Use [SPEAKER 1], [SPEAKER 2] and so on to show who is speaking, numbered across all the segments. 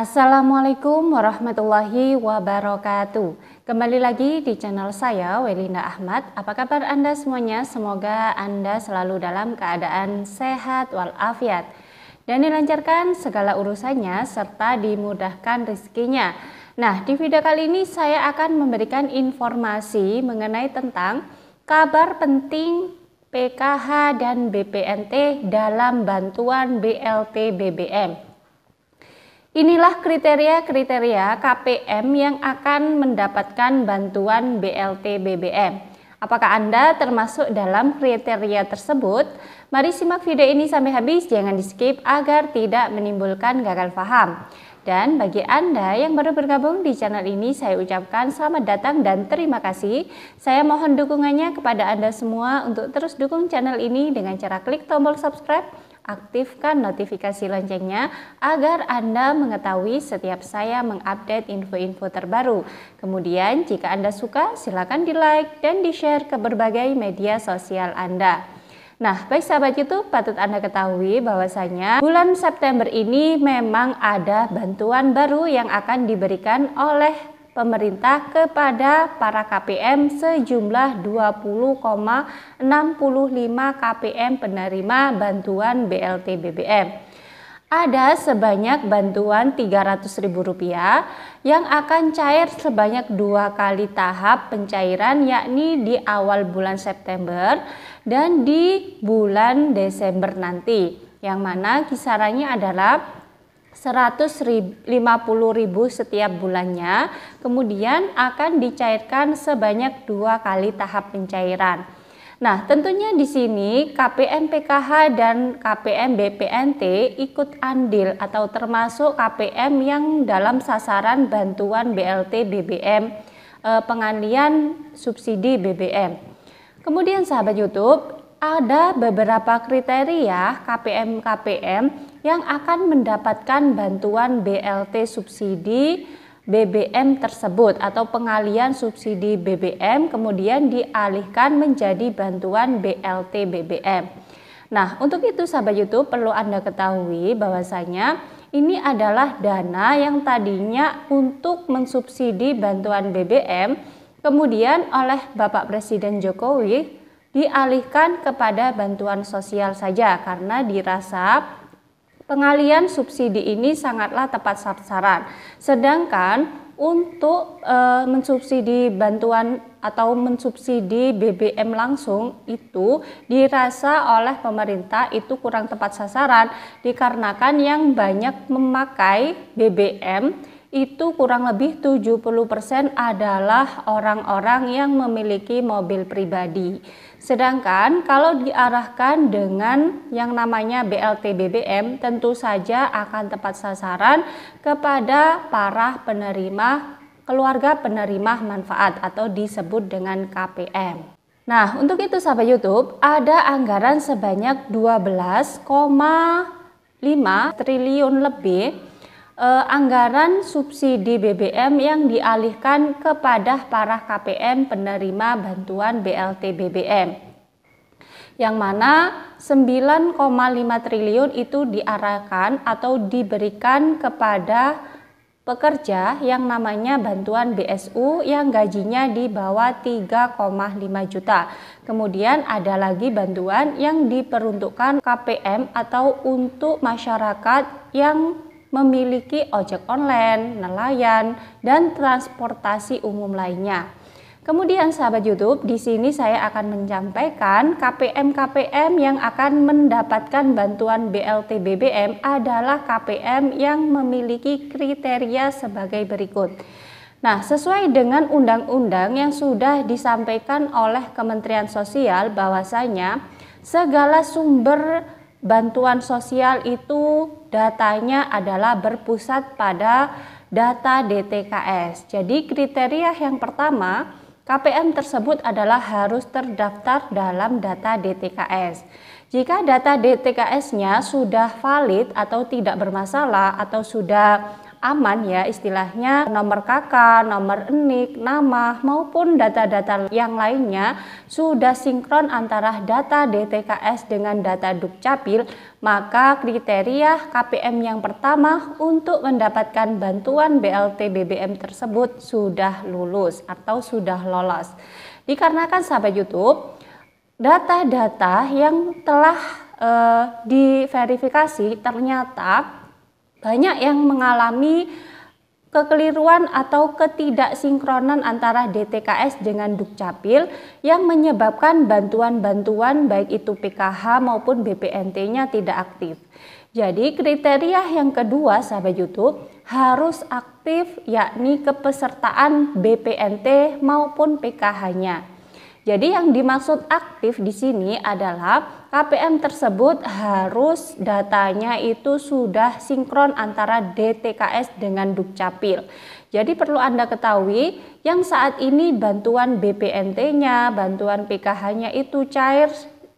[SPEAKER 1] Assalamualaikum warahmatullahi wabarakatuh. Kembali lagi di channel saya, Welinda Ahmad. Apa kabar Anda semuanya? Semoga Anda selalu dalam keadaan sehat walafiat dan dilancarkan segala urusannya serta dimudahkan rezekinya. Nah, di video kali ini saya akan memberikan informasi mengenai tentang kabar penting PKH dan BPNT dalam bantuan BLT BBM. Inilah kriteria-kriteria KPM yang akan mendapatkan bantuan BLT BBM. Apakah Anda termasuk dalam kriteria tersebut? Mari simak video ini sampai habis, jangan di skip agar tidak menimbulkan gagal paham. Dan bagi Anda yang baru bergabung di channel ini, saya ucapkan selamat datang dan terima kasih. Saya mohon dukungannya kepada Anda semua untuk terus dukung channel ini dengan cara klik tombol subscribe, aktifkan notifikasi loncengnya agar Anda mengetahui setiap saya mengupdate info-info terbaru. Kemudian jika Anda suka, silakan di like dan di share ke berbagai media sosial Anda. Nah, baik sahabat YouTube, patut Anda ketahui bahwasanya bulan September ini memang ada bantuan baru yang akan diberikan oleh pemerintah kepada para KPM sejumlah 20,65 KPM penerima bantuan BLT BBM. Ada sebanyak bantuan Rp300.000 yang akan cair sebanyak 2 kali tahap pencairan, yakni di awal bulan September dan di bulan Desember nanti, yang mana kisarannya adalah Rp150.000 setiap bulannya, kemudian akan dicairkan sebanyak 2 kali tahap pencairan. Nah, tentunya di sini KPM PKH dan KPM BPNT ikut andil atau termasuk KPM yang dalam sasaran bantuan BLT BBM, pengalian subsidi BBM. Kemudian sahabat YouTube, ada beberapa kriteria KPM-KPM yang akan mendapatkan bantuan BLT subsidi BBM tersebut atau pengalian subsidi BBM kemudian dialihkan menjadi bantuan BLT BBM. Nah, untuk itu sahabat YouTube perlu Anda ketahui bahwasanya ini adalah dana yang tadinya untuk mensubsidi bantuan BBM kemudian oleh Bapak Presiden Jokowi dialihkan kepada bantuan sosial saja karena dirasa pengalian subsidi ini sangatlah tepat sasaran. Sedangkan untuk mensubsidi bantuan atau mensubsidi BBM langsung itu dirasa oleh pemerintah itu kurang tepat sasaran dikarenakan yang banyak memakai BBM itu kurang lebih 70% adalah orang-orang yang memiliki mobil pribadi. Sedangkan kalau diarahkan dengan yang namanya BLT BBM tentu saja akan tepat sasaran kepada para penerima keluarga penerima manfaat atau disebut dengan KPM. Nah, untuk itu sahabat YouTube ada anggaran sebanyak 12,5 triliun lebih anggaran subsidi BBM yang dialihkan kepada para KPM penerima bantuan BLT BBM, yang mana 9,5 triliun itu diarahkan atau diberikan kepada pekerja yang namanya bantuan BSU yang gajinya di bawah 3,5 juta. Kemudian ada lagi bantuan yang diperuntukkan KPM atau untuk masyarakat yang memiliki ojek online, nelayan, dan transportasi umum lainnya. Kemudian sahabat YouTube, di sini saya akan menyampaikan KPM-KPM yang akan mendapatkan bantuan BLT BBM adalah KPM yang memiliki kriteria sebagai berikut. Nah, sesuai dengan undang-undang yang sudah disampaikan oleh Kementerian Sosial bahwasanya segala sumber bantuan sosial itu datanya adalah berpusat pada data DTKS. Jadi kriteria yang pertama, KPM tersebut adalah harus terdaftar dalam data DTKS. Jika data DTKS-nya sudah valid atau tidak bermasalah atau sudah aman ya, istilahnya nomor KK, nomor NIK, nama maupun data-data yang lainnya sudah sinkron antara data DTKS dengan data Dukcapil, maka kriteria KPM yang pertama untuk mendapatkan bantuan BLT BBM tersebut sudah lulus atau sudah lolos. Dikarenakan sahabat YouTube, data-data yang telah diverifikasi ternyata banyak yang mengalami kekeliruan atau ketidaksinkronan antara DTKS dengan Dukcapil yang menyebabkan bantuan-bantuan baik itu PKH maupun BPNT-nya tidak aktif. Jadi kriteria yang kedua sahabat YouTube harus aktif, yakni kepesertaan BPNT maupun PKH-nya. Jadi yang dimaksud aktif di sini adalah KPM tersebut harus datanya itu sudah sinkron antara DTKS dengan Dukcapil. Jadi perlu Anda ketahui yang saat ini bantuan BPNT-nya, bantuan PKH-nya itu cair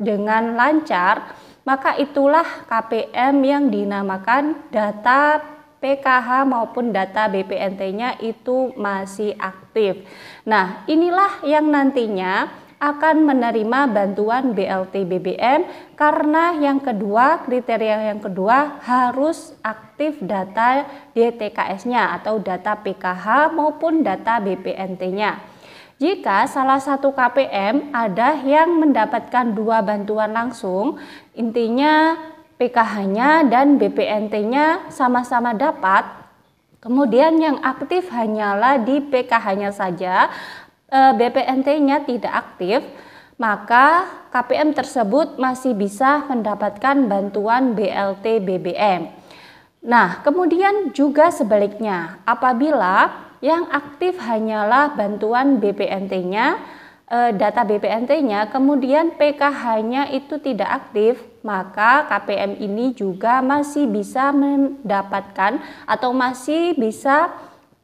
[SPEAKER 1] dengan lancar, maka itulah KPM yang dinamakan data PKH maupun data BPNT-nya itu masih aktif. Nah, inilah yang nantinya akan menerima bantuan BLT BBM karena yang kedua, kriteria yang kedua harus aktif data DTKS-nya atau data PKH maupun data BPNT-nya. Jika salah satu KPM ada yang mendapatkan dua bantuan langsung, intinya PKH-nya dan BPNT-nya sama-sama dapat, kemudian yang aktif hanyalah di PKH-nya saja, BPNT-nya tidak aktif, maka KPM tersebut masih bisa mendapatkan bantuan BLT BBM. Nah, kemudian juga sebaliknya, apabila yang aktif hanyalah bantuan BPNT-nya, data BPNT-nya, kemudian PKH-nya itu tidak aktif, maka KPM ini juga masih bisa mendapatkan atau masih bisa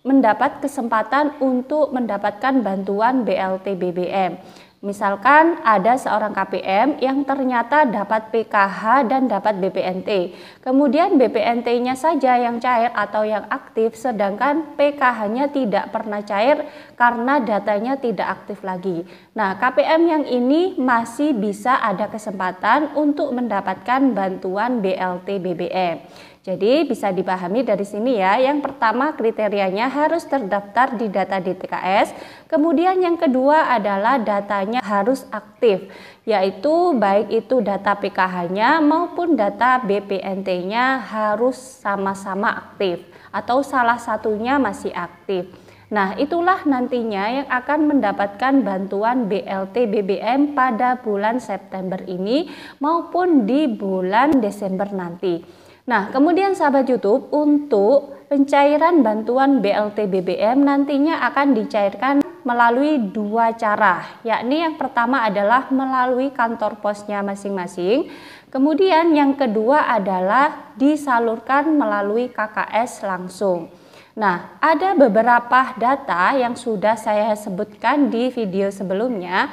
[SPEAKER 1] mendapat kesempatan untuk mendapatkan bantuan BLT BBM. Misalkan ada seorang KPM yang ternyata dapat PKH dan dapat BPNT. Kemudian BPNT-nya saja yang cair atau yang aktif, sedangkan PKH-nya tidak pernah cair karena datanya tidak aktif lagi. Nah, KPM yang ini masih bisa ada kesempatan untuk mendapatkan bantuan BLT BBM. Jadi bisa dipahami dari sini ya, yang pertama kriterianya harus terdaftar di data DTKS, kemudian yang kedua adalah datanya harus aktif, yaitu baik itu data PKH-nya maupun data BPNT-nya harus sama-sama aktif atau salah satunya masih aktif. Nah, itulah nantinya yang akan mendapatkan bantuan BLT BBM pada bulan September ini maupun di bulan Desember nanti. Nah, kemudian sahabat YouTube, untuk pencairan bantuan BLT BBM nantinya akan dicairkan melalui dua cara, yakni yang pertama adalah melalui kantor posnya masing-masing, kemudian yang kedua adalah disalurkan melalui KKS langsung. Nah, ada beberapa data yang sudah saya sebutkan di video sebelumnya,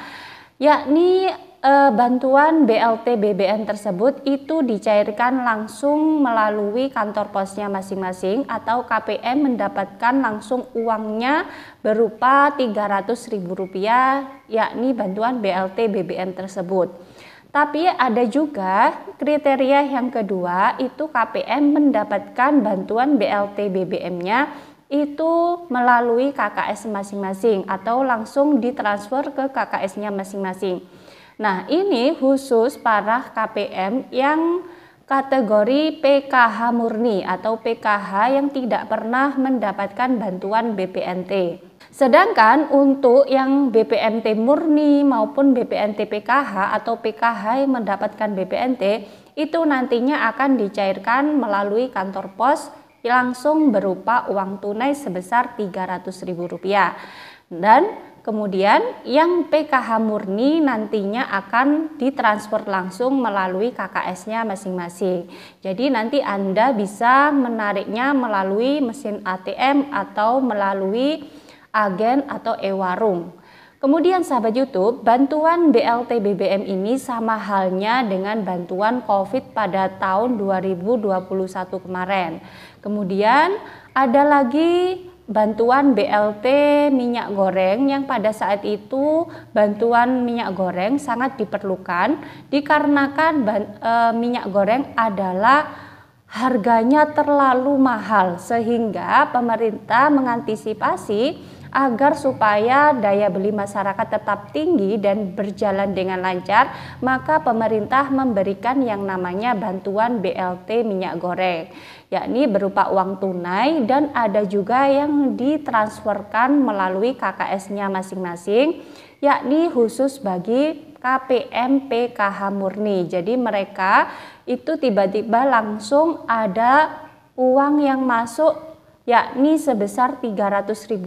[SPEAKER 1] yakni bantuan BLT BBM tersebut itu dicairkan langsung melalui kantor posnya masing-masing atau KPM mendapatkan langsung uangnya berupa Rp300.000, yakni bantuan BLT BBM tersebut. Tapi ada juga kriteria yang kedua, itu KPM mendapatkan bantuan BLT BBM-nya itu melalui KKS masing-masing atau langsung ditransfer ke KKS-nya masing-masing. Nah, ini khusus para KPM yang kategori PKH murni atau PKH yang tidak pernah mendapatkan bantuan BPNT. Sedangkan untuk yang BPNT murni maupun BPNT PKH atau PKH yang mendapatkan BPNT itu nantinya akan dicairkan melalui kantor pos langsung berupa uang tunai sebesar Rp300.000. Dan kemudian yang PKH murni nantinya akan ditransfer langsung melalui KKS-nya masing-masing. Jadi nanti Anda bisa menariknya melalui mesin ATM atau melalui agen atau e-warung. Kemudian sahabat YouTube, bantuan BLT BBM ini sama halnya dengan bantuan COVID pada tahun 2021 kemarin. Kemudian ada lagi bantuan BLT minyak goreng yang pada saat itu bantuan minyak goreng sangat diperlukan dikarenakan minyak goreng adalah harganya terlalu mahal sehingga pemerintah mengantisipasi agar supaya daya beli masyarakat tetap tinggi dan berjalan dengan lancar, maka pemerintah memberikan yang namanya bantuan BLT minyak goreng, yakni berupa uang tunai dan ada juga yang ditransferkan melalui KKS-nya masing-masing, yakni khusus bagi KPM PKH murni. Jadi mereka itu tiba-tiba langsung ada uang yang masuk yakni sebesar Rp300.000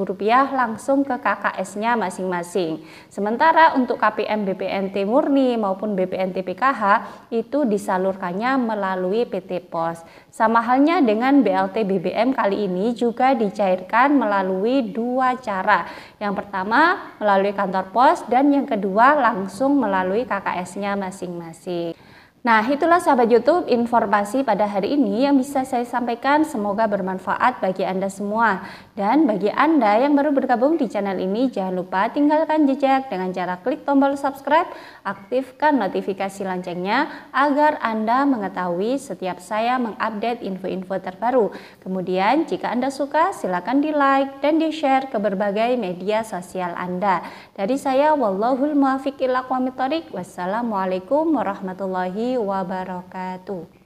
[SPEAKER 1] langsung ke KKS-nya masing-masing. Sementara untuk KPM BPNT murni maupun BPNT PKH itu disalurkannya melalui PT POS. Sama halnya dengan BLT BBM kali ini juga dicairkan melalui dua cara. Yang pertama melalui kantor pos dan yang kedua langsung melalui KKS-nya masing-masing. Nah, itulah sahabat YouTube informasi pada hari ini yang bisa saya sampaikan, semoga bermanfaat bagi Anda semua. Dan bagi Anda yang baru bergabung di channel ini, jangan lupa tinggalkan jejak dengan cara klik tombol subscribe, aktifkan notifikasi loncengnya agar Anda mengetahui setiap saya mengupdate info-info terbaru. Kemudian jika Anda suka silakan di like dan di share ke berbagai media sosial Anda. Dari saya, wallahul muwaffiq ila aqwamit thoriq. Wassalamualaikum warahmatullahi wabarakatuh.